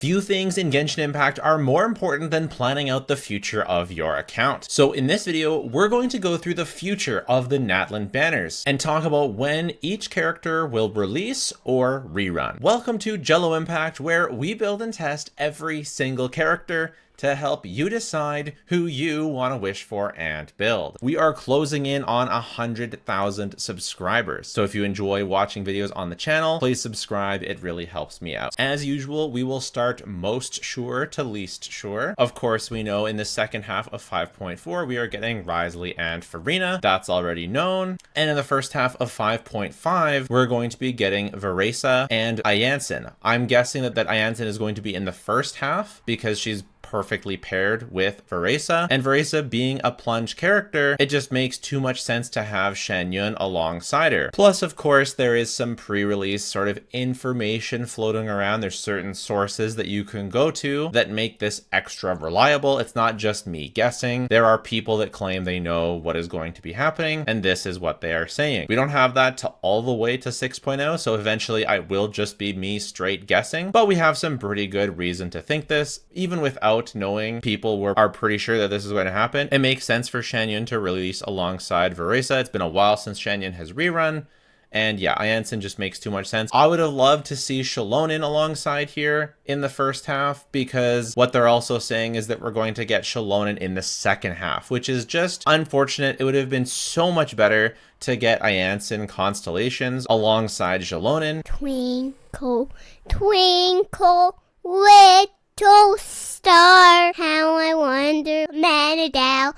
Few things in Genshin Impact are more important than planning out the future of your account. So in this video, we're going to go through the future of the Natlan banners and talk about when each character will release or rerun. Welcome to Jello Impact, where we build and test every single character to help you decide who you want to wish for and build. We are closing in on 100,000 subscribers. So if you enjoy watching videos on the channel, please subscribe. It really helps me out. As usual, we will start most sure to least sure. Of course, we know in the second half of 5.4, we are getting Wriothesley and Furina. That's already known. And in the first half of 5.5, we're going to be getting Veresa and Ayansen. I'm guessing that Ayansen is going to be in the first half because she's perfectly paired with Veresa, and Veresa being a plunge character, it just makes too much sense to have Shen alongside her. Plus, of course, there is some pre-release sort of information floating around. There's certain sources that you can go to that make this extra reliable. It's not just me guessing. There are people that claim they know what is going to be happening, and this is what they are saying. We don't have that to all the way to 6.0, so eventually I will just be me straight guessing, but we have some pretty good reason to think this, even without knowing people are pretty sure that this is going to happen. It makes sense for Shen to release alongside Veresa. It's been a while since Shen has rerun, and yeah, Ayansen just makes too much sense. I would have loved to see Xilonen alongside here in the first half, because what they're also saying is that we're going to get Xilonen in the second half, which is just unfortunate. It would have been so much better to get Ayansen constellations alongside Xilonen. Twinkle, twinkle, little star, how I wonder, down, down.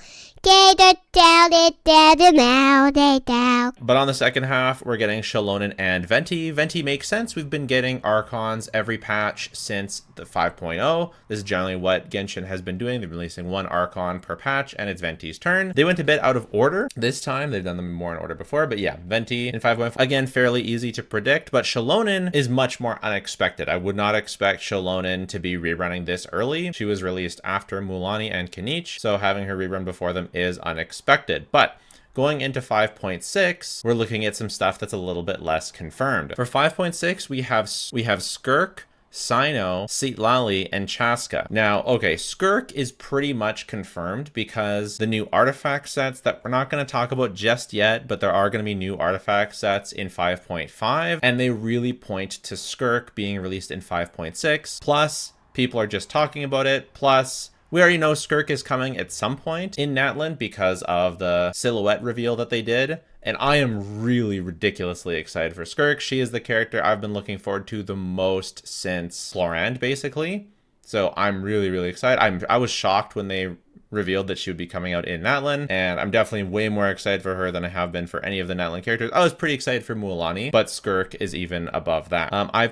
But on the second half, we're getting Xilonen and Venti. Venti makes sense. We've been getting Archons every patch since the 5.0. This is generally what Genshin has been doing. They've been releasing one Archon per patch, and it's Venti's turn. They went a bit out of order this time. They've done them more in order before, but yeah, Venti in 5.4. Again, fairly easy to predict, but Xilonen is much more unexpected. I would not expect Xilonen to be rerunning this early. She was released after Mulanni and Keqing, so having her rerun before them is unexpected. But going into 5.6, we're looking at some stuff that's a little bit less confirmed. For 5.6, we have Skirk, Cyno, Citlali, and Chaska. Now, okay, Skirk is pretty much confirmed because the new artifact sets that we're not going to talk about just yet, but there are going to be new artifact sets in 5.5, and they really point to Skirk being released in 5.6. Plus, people are just talking about it. Plus, we already know Skirk is coming at some point in Natlan because of the silhouette reveal that they did. And I am really ridiculously excited for Skirk. She is the character I've been looking forward to the most since Florand, basically. So I'm really, really excited. I was shocked when they revealed that she would be coming out in Natlan, and I'm definitely way more excited for her than I have been for any of the Natlan characters. I was pretty excited for Mulanni, but Skirk is even above that. I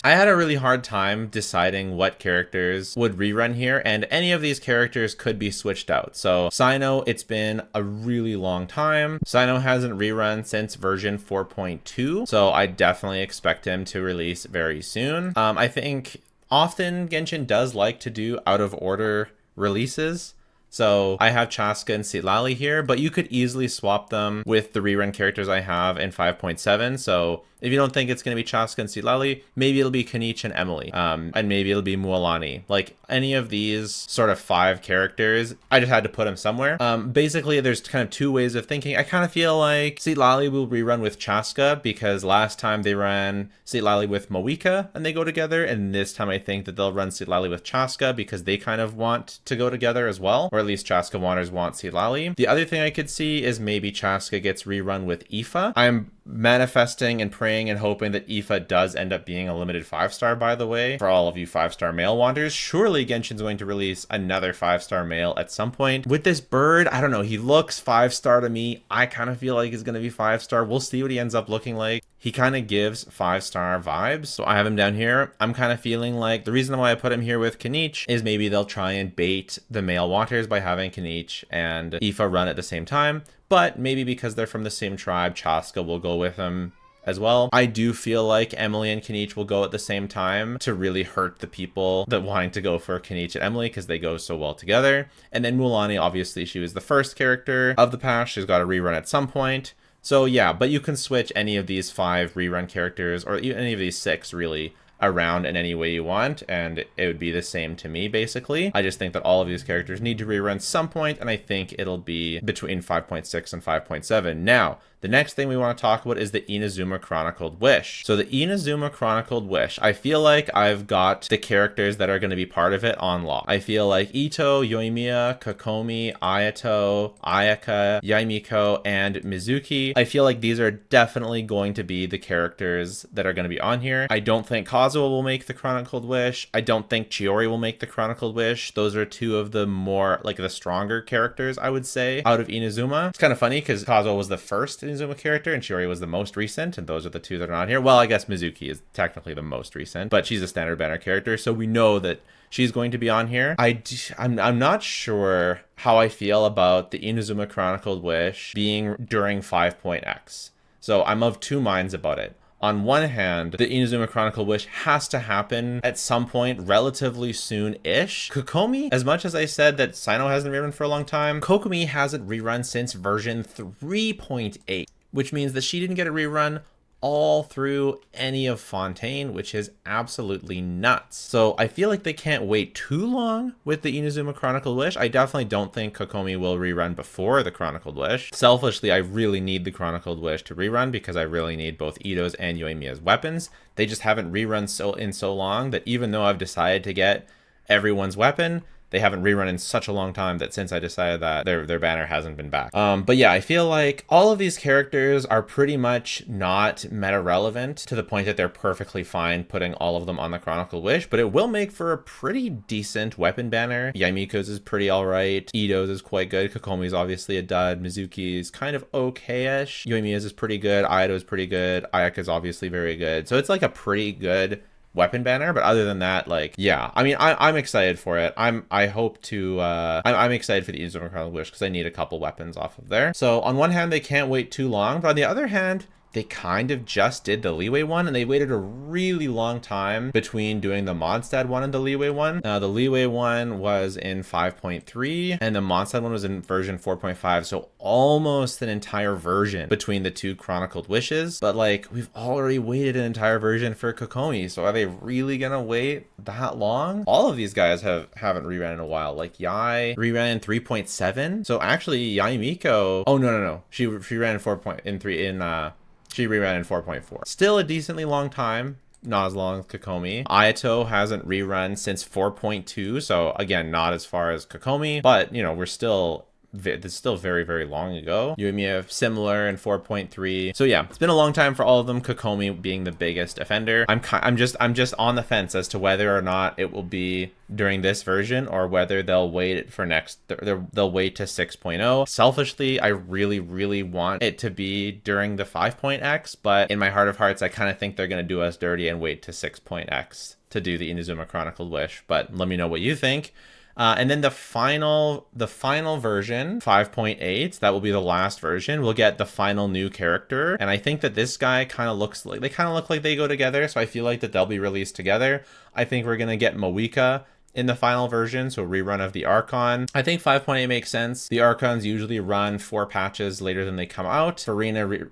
had a really hard time deciding what characters would rerun here, and any of these characters could be switched out. So Cyno, it's been a really long time. Cyno hasn't rerun since version 4.2, so I definitely expect him to release very soon. I think often Genshin does like to do out of order releases. So I have Chaska and Citlali here, but you could easily swap them with the rerun characters I have in 5.7. So if you don't think it's going to be Chaska and Citlali, maybe it'll be Keqing and Emily, and maybe it'll be Mulanni. Like any of these sort of 5 characters, I just had to put them somewhere. Basically, there's kind of 2 ways of thinking. I kind of feel like Citlali will rerun with Chaska because last time they ran Citlali with Mavuika and they go together, and this time I think that they'll run Citlali with Chaska because they kind of want to go together as well, or at least Chaska wanners want Citlali. The other thing I could see is maybe Chaska gets rerun with Aoife. I'm manifesting and praying and hoping that Aoife does end up being a limited 5-star, by the way. For all of you 5-star male wanders, surely Genshin's going to release another 5-star male at some point. With this bird, I don't know, he looks 5-star to me. I kind of feel like he's going to be 5-star. We'll see what he ends up looking like. He kind of gives 5-star vibes, so I have him down here. I'm kind of feeling like the reason why I put him here with Keqing is maybe they'll try and bait the male wanters by having Keqing and Aoife run at the same time. But maybe because they're from the same tribe, Chaska will go with them as well. I do feel like Emily and Keqing will go at the same time to really hurt the people that wanting to go for Keqing and Emily because they go so well together. And then Mulanni, obviously, she was the first character of the patch. She's got a rerun at some point. So yeah, but you can switch any of these 5 rerun characters, or any of these 6 really, around in any way you want, and it would be the same to me, basically. I just think that all of these characters need to rerun some point, and I think it'll be between 5.6 and 5.7. Now, the next thing we want to talk about is the Inazuma Chronicled Wish. So the Inazuma Chronicled Wish, I feel like I've got the characters that are going to be part of it on lock. I feel like Ito, Yoimiya, Kokomi, Ayato, Ayaka, Yaimiko, and Mizuki. I feel like these are definitely going to be the characters that are going to be on here. I don't think Kazuo will make the Chronicled Wish. I don't think Chiori will make the Chronicled Wish. Those are two of the more, like, the stronger characters, I would say, out of Inazuma. It's kind of funny because Kazuo was the first Inazuma character and Chiori was the most recent, and those are the two that are on here. Well, I guess Mizuki is technically the most recent, but she's a standard banner character, so we know that she's going to be on here. I'm not sure how I feel about the Inazuma Chronicled Wish being during 5.x. So I'm of two minds about it. On one hand, the Inazuma Chronicle Wish has to happen at some point relatively soon-ish. Kokomi, as much as I said that Sino hasn't rerun for a long time, Kokomi hasn't rerun since version 3.8, which means that she didn't get a rerun all through any of Fontaine, which is absolutely nuts. So I feel like they can't wait too long with the Inazuma Chronicled Wish. I definitely don't think Kokomi will rerun before the Chronicled Wish. Selfishly, I really need the Chronicled Wish to rerun because I really need both Ito's and Yoimiya's weapons. They just haven't rerun so long that even though I've decided to get everyone's weapon, they haven't rerun in such a long time that since I decided that their banner hasn't been back. But yeah, I feel like all of these characters are pretty much not meta relevant to the point that they're perfectly fine putting all of them on the Chronicle Wish, but it will make for a pretty decent weapon banner. Yaimiko's is pretty alright. Ito's is quite good. Kokomi's obviously a dud. Mizuki's kind of okay-ish. Yoimiya's is pretty good. Ayato's pretty good. Ayaka's obviously very good. So it's like a pretty good weapon banner, but other than that, like, yeah, I mean, I'm excited for it. I'm excited for the Inazuma Chronicled Wish because I need a couple weapons off of there. So on one hand, they can't wait too long, but on the other hand, they kind of just did the Leeway one, and they waited a really long time between doing the Mondstadt one and the Leeway one. The Leeway one was in 5.3, and the Mondstadt one was in version 4.5, so almost an entire version between the two Chronicled Wishes. But, like, we've already waited an entire version for Kokomi, so are they really gonna wait that long? All of these guys haven't reran in a while. Like, Yai reran in 3.7, so actually, Yaimiko... Oh, no. She ran in 4.3 She reran in 4.4. Still a decently long time. Not as long as Kokomi. Ayato hasn't rerun since 4.2. So again, not as far as Kokomi. But, you know, it's still very, very long ago. Yoimiya similar in 4.3. So yeah, it's been a long time for all of them. Kokomi being the biggest offender. I'm just on the fence as to whether or not it will be during this version or whether they'll wait for they'll wait to 6.0. Selfishly, I really want it to be during the 5.x, but in my heart of hearts, I kind of think they're going to do us dirty and wait to 6.x to do the Inazuma Chronicled Wish. But let me know what you think. And then the final version, 5.8, that will be the last version. We'll get the final new character. And I think that this guy kind of look like they go together. So I feel like that they'll be released together. I think we're going to get Mavuika in the final version, so a rerun of the Archon. I think 5.8 makes sense. The Archons usually run 4 patches later than they come out. Farina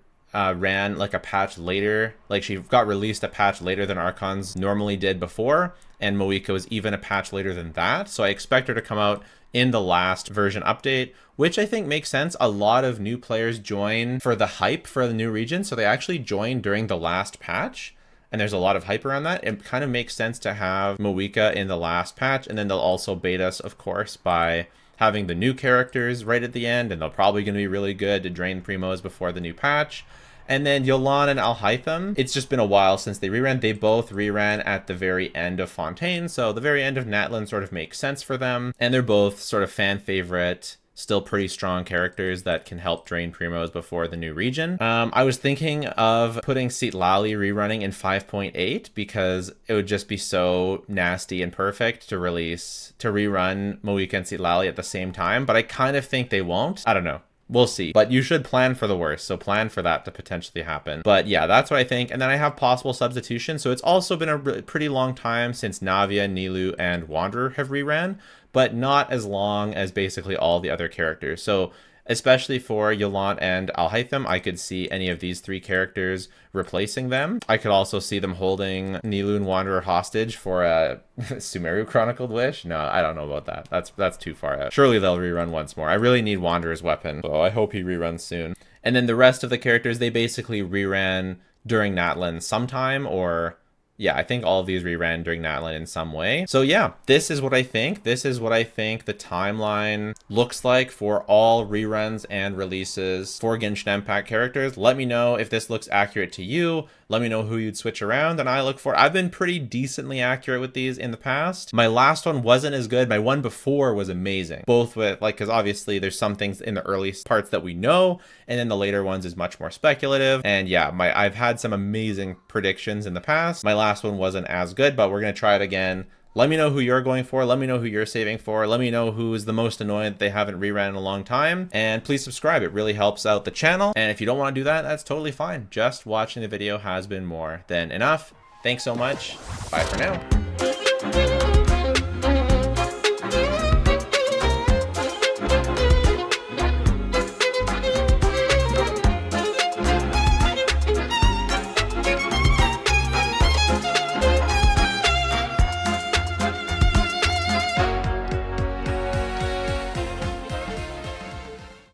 ran like a patch later, like she got released a patch later than Archons normally did before, and Mavuika was even a patch later than that, so I expect her to come out in the last version update, which I think makes sense. A lot of new players join for the hype for the new region, so they actually join during the last patch, and there's a lot of hype around that. It kind of makes sense to have Mavuika in the last patch, and then they'll also bait us, of course, by having the new characters right at the end, and they're probably going to be really good to drain primos before the new patch. And then Yolan and Alhaitham, it's just been a while since they reran. They both reran at the very end of Fontaine, so the very end of Natlan sort of makes sense for them. And they're both sort of fan favorite, still pretty strong characters that can help drain primos before the new region. I was thinking of putting Citlali rerunning in 5.8 because it would just be so nasty and perfect to rerun Mavuika and Citlali at the same time, but I kind of think they won't. I don't know. We'll see. But you should plan for the worst, so plan for that to potentially happen. But yeah, that's what I think. And then I have possible substitution. So it's also been a pretty long time since Navia, Nilou, and Wanderer have reran, but not as long as basically all the other characters. So especially for Yolant and Alhaitham. I could see any of these 3 characters replacing them. I could also see them holding Nilou and Wanderer hostage for a Sumeru Chronicled Wish. No, I don't know about that. That's too far out. Surely they'll rerun once more. I really need Wanderer's weapon, so I hope he reruns soon. And then the rest of the characters, they basically reran during Natlan sometime, or yeah, I think all of these reran during Natlan in some way. So yeah, this is what I think. This is what I think the timeline looks like for all reruns and releases for Genshin Impact characters. Let me know if this looks accurate to you. Let me know who you'd switch around, and I look for. I've been pretty decently accurate with these in the past. My last one wasn't as good. My one before was amazing. Both with, like, because obviously there's some things in the early parts that we know, and then the later ones is much more speculative. And yeah, I've had some amazing predictions in the past. My last one wasn't as good, but we're gonna try it again. Let me know who you're going for. Let me know who you're saving for. Let me know who is the most annoyed that they haven't reran in a long time. And please subscribe. It really helps out the channel. And if you don't want to do that, that's totally fine. Just watching the video has been more than enough. Thanks so much. Bye for now.